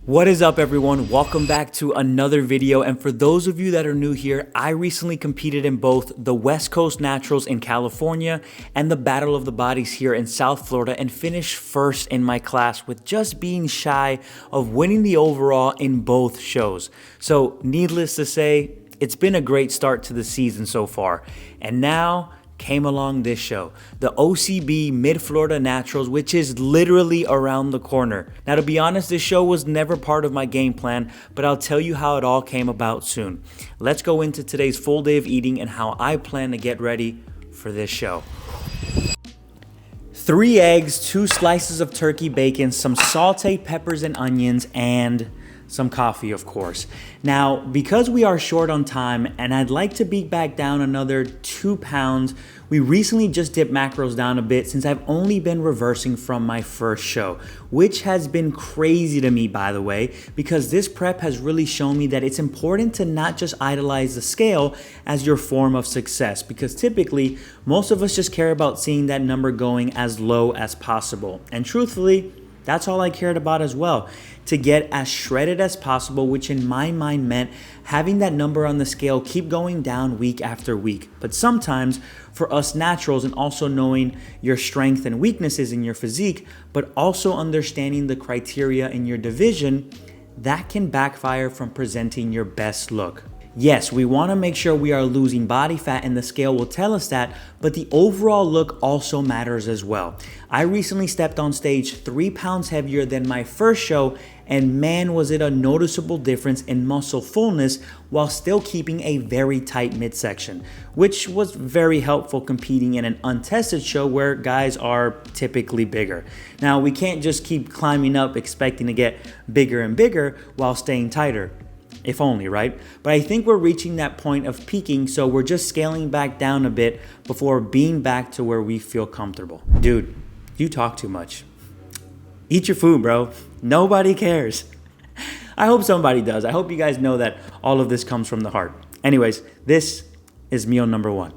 What is up, everyone? Welcome back to another video. And for those of you that are new here, I recently competed in both the West Coast Naturals in California and the Battle of the Bodies here in South Florida and finished first in my class with just being shy of winning the overall in both shows. So needless to say, it's been a great start to the season so far. And now came along this show, the OCB Mid-Florida Naturals, which is literally around the corner. Now, to be honest, this show was never part of my game plan, but I'll tell you how it all came about soon. Let's go into today's full day of eating and how I plan to get ready for this show. 3 eggs, 2 slices of turkey bacon, some sauteed peppers and onions, and some coffee, of course. Now, because we are short on time and I'd like to be back down another 2 pounds, we recently just dipped macros down a bit since I've only been reversing from my first show, which has been crazy to me, by the way, because this prep has really shown me that it's important to not just idolize the scale as your form of success, because typically most of us just care about seeing that number going as low as possible. And truthfully, that's all I cared about as well, to get as shredded as possible, which in my mind meant having that number on the scale keep going down week after week. But sometimes for us naturals, and also knowing your strength and weaknesses in your physique, but also understanding the criteria in your division, that can backfire from presenting your best look. Yes, we want to make sure we are losing body fat and the scale will tell us that, but the overall look also matters as well. I recently stepped on stage 3 pounds heavier than my first show, and man, was it a noticeable difference in muscle fullness while still keeping a very tight midsection, which was very helpful competing in an untested show where guys are typically bigger. Now, we can't just keep climbing up expecting to get bigger and bigger while staying tighter. If only, right? But I think we're reaching that point of peaking, so we're just scaling back down a bit before being back to where we feel comfortable. Dude, you talk too much. Eat your food, bro. Nobody cares. I hope somebody does. I hope you guys know that all of this comes from the heart. Anyways, this is meal number 1.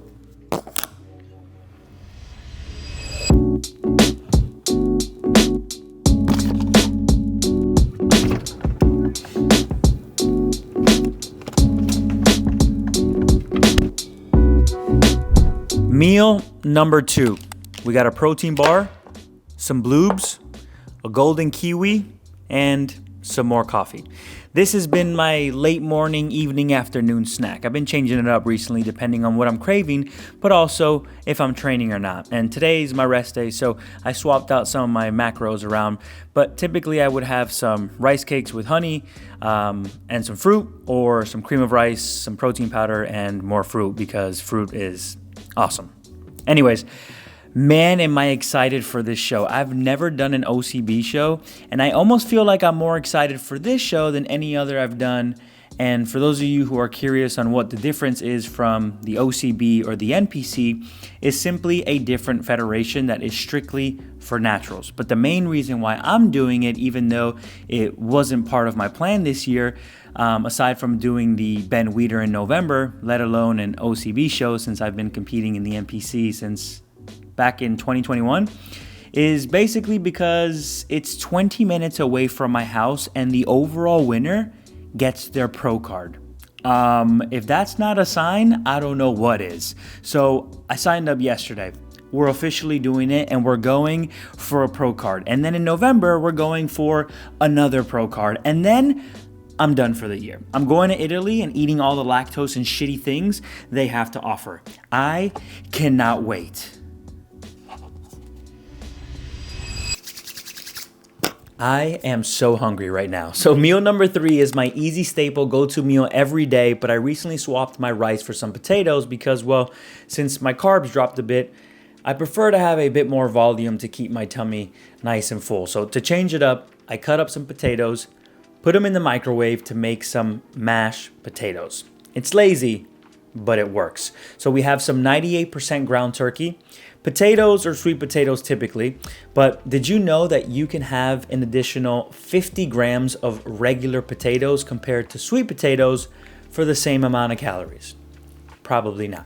Meal number 2, we got a protein bar, some bloobs, a golden kiwi, and some more coffee. This has been my late morning, evening, afternoon snack. I've been changing it up recently depending on what I'm craving, but also if I'm training or not. And today's my rest day, so I swapped out some of my macros around. But typically I would have some rice cakes with honey and some fruit, or some cream of rice, some protein powder, and more fruit because fruit is awesome. Anyways, man, am I excited for this show. I've never done an OCB show, and I almost feel like I'm more excited for this show than any other I've done. And for those of you who are curious on what the difference is from the OCB or the NPC, is simply a different federation that is strictly for naturals. But the main reason why I'm doing it, even though it wasn't part of my plan this year, aside from doing the Ben Weider in November, let alone an OCB show since I've been competing in the NPC since back in 2021, is basically because it's 20 minutes away from my house and the overall winner gets their pro card. If that's not a sign, I don't know what is. So I signed up yesterday. We're officially doing it, and we're going for a pro card. And then in November, we're going for another pro card. And then I'm done for the year. I'm going to Italy and eating all the lactose and shitty things they have to offer. I cannot wait. I am so hungry right now. So meal number 3 is my easy staple go-to meal every day, but I recently swapped my rice for some potatoes because, well, since my carbs dropped a bit, I prefer to have a bit more volume to keep my tummy nice and full. So to change it up, I cut up some potatoes, put them in the microwave to make some mashed potatoes. It's lazy, but it works. So we have some 98% ground turkey, potatoes or sweet potatoes typically, but did you know that you can have an additional 50 grams of regular potatoes compared to sweet potatoes for the same amount of calories? Probably not.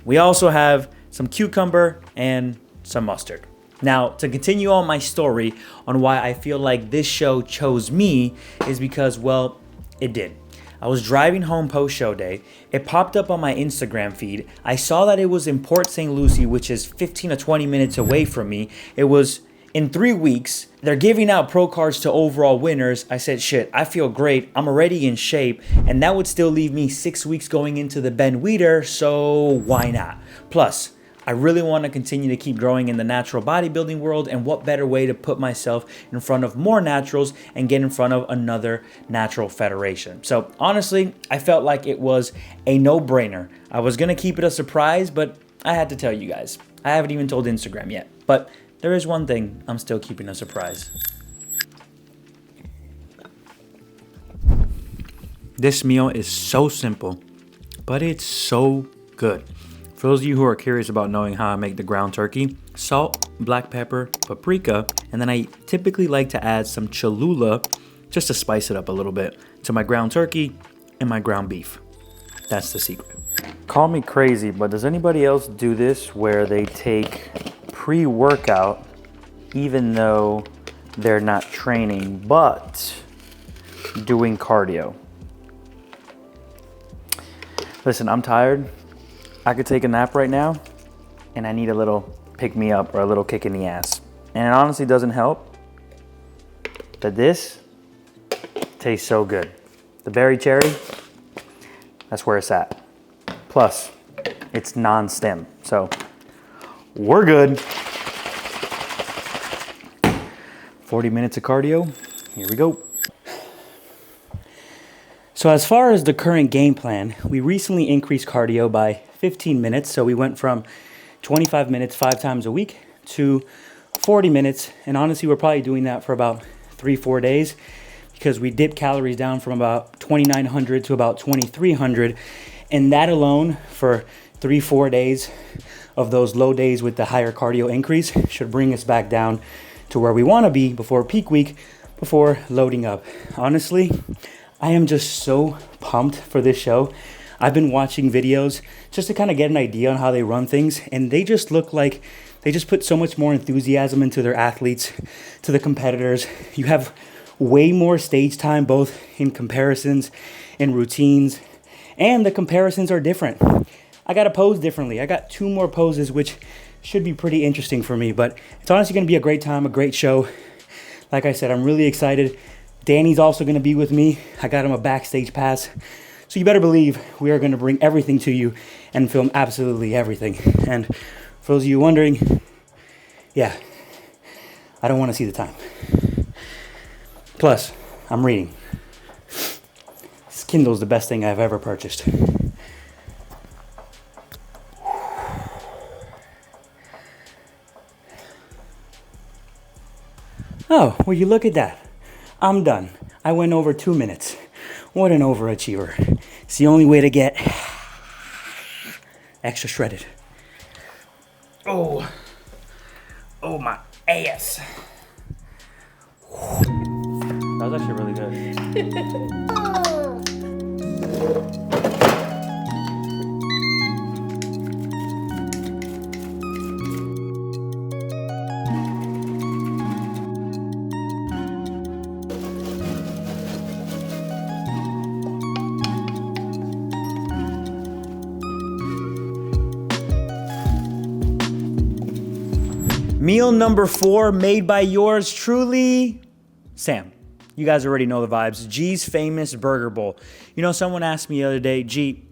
We also have some cucumber and some mustard. Now, to continue on my story on why I feel like this show chose me is because, well, it did. I was driving home post-show day. It popped up on my Instagram feed. I saw that it was in Port St. Lucie, which is 15 to 20 minutes away from me. It was in 3 weeks. They're giving out pro cards to overall winners. I said, shit, I feel great. I'm already in shape. And that would still leave me 6 weeks going into the Ben Weider, so why not? Plus, I really want to continue to keep growing in the natural bodybuilding world, and what better way to put myself in front of more naturals and get in front of another natural federation. So honestly, I felt like it was a no-brainer. I was going to keep it a surprise, but I had to tell you guys. I haven't even told Instagram yet, but there is one thing I'm still keeping a surprise. This meal is so simple, but it's so good. For those of you who are curious about knowing how I make the ground turkey, salt, black pepper, paprika, and then I typically like to add some Cholula just to spice it up a little bit to my ground turkey and my ground beef. That's the secret. Call me crazy, but does anybody else do this where they take pre-workout even though they're not training but doing cardio? Listen, I'm tired. I could take a nap right now, and I need a little pick-me-up or a little kick in the ass. And it honestly doesn't help that this tastes so good. The berry cherry, that's where it's at. Plus, it's non-stem, so we're good. 40 minutes of cardio, here we go. So as far as the current game plan, we recently increased cardio by 15 minutes. So we went from 25 minutes 5 times a week to 40 minutes. And honestly, we're probably doing that for about 3-4 days because we dipped calories down from about 2,900 to about 2,300. And that alone for 3-4 days of those low days with the higher cardio increase should bring us back down to where we want to be before peak week, before loading up. Honestly, I am just so pumped for this show. I've been watching videos just to kind of get an idea on how they run things, and they just look like they just put so much more enthusiasm into their athletes, to the competitors. You have way more stage time, both in comparisons and routines, and the comparisons are different. I got to pose differently. I got 2 more poses, which should be pretty interesting for me, but it's honestly going to be a great time, a great show. Like I said, I'm really excited. Danny's also going to be with me. I got him a backstage pass. So you better believe we are going to bring everything to you and film absolutely everything. And for those of you wondering, yeah, I don't want to see the time. Plus, I'm reading. This Kindle's the best thing I've ever purchased. Oh, will you look at that? I'm done. I went over 2 minutes. What an overachiever. It's the only way to get extra shredded. Oh, my ass. That was actually really good. Meal number 4, made by yours truly, Sam. You guys already know the vibes. G's famous burger bowl. You know, someone asked me the other day, G,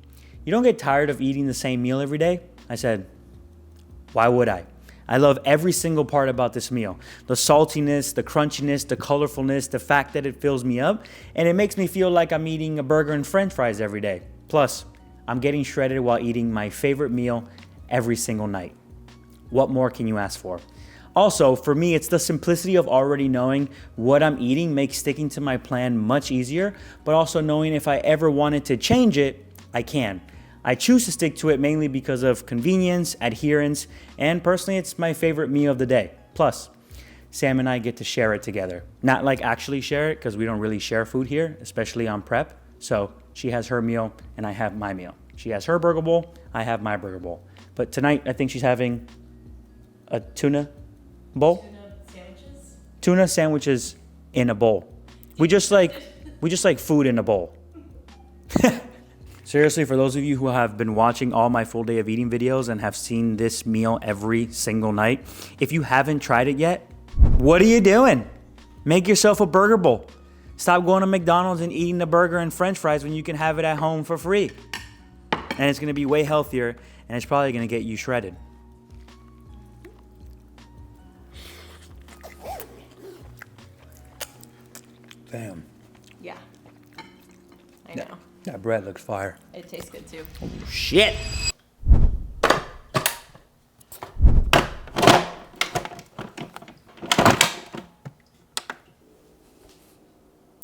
you don't get tired of eating the same meal every day? I said, why would I? I love every single part about this meal. The saltiness, the crunchiness, the colorfulness, the fact that it fills me up, and it makes me feel like I'm eating a burger and french fries every day. Plus, I'm getting shredded while eating my favorite meal every single night. What more can you ask for? Also, for me, it's the simplicity of already knowing what I'm eating makes sticking to my plan much easier, but also knowing if I ever wanted to change it, I can. I choose to stick to it mainly because of convenience, adherence, and personally, it's my favorite meal of the day. Plus, Sam and I get to share it together. Not like actually share it, because we don't really share food here, especially on prep. So she has her meal and I have my meal. She has her burger bowl, I have my burger bowl. But tonight, I think she's having a tuna bowl? Tuna sandwiches in a bowl. We just like food in a bowl. Seriously, for those of you who have been watching all my full day of eating videos and have seen this meal every single night, if you haven't tried it yet, what are you doing? Make yourself a burger bowl. Stop going to McDonald's and eating a burger and french fries when you can have it at home for free. And it's gonna be way healthier, and it's probably gonna get you shredded. Damn. Yeah. I know. That bread looks fire. It tastes good too. Oh, shit.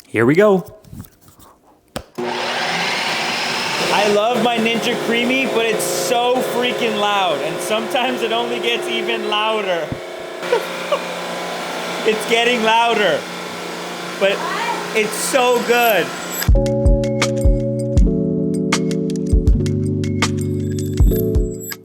Here we go. I love my Ninja Creamy, but it's so freaking loud, and sometimes it only gets even louder. It's getting louder, but it's so good.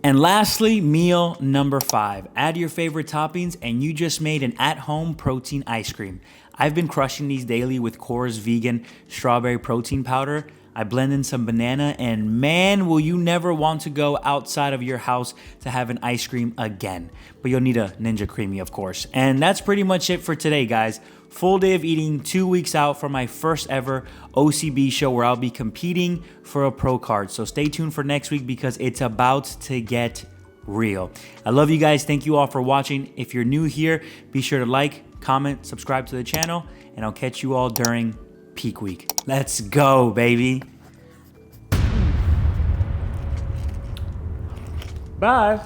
And lastly, meal number 5. Add your favorite toppings and you just made an at-home protein ice cream. I've been crushing these daily with Core's vegan strawberry protein powder. I blend in some banana, and man, will you never want to go outside of your house to have an ice cream again. But you'll need a Ninja Creamy, of course. And that's pretty much it for today, guys. Full day of eating, 2 weeks out for my first ever OCB show where I'll be competing for a pro card. So stay tuned for next week because it's about to get real. I love you guys. Thank you all for watching. If you're new here, be sure to like, comment, subscribe to the channel, and I'll catch you all during peak week. Let's go, baby. Bye.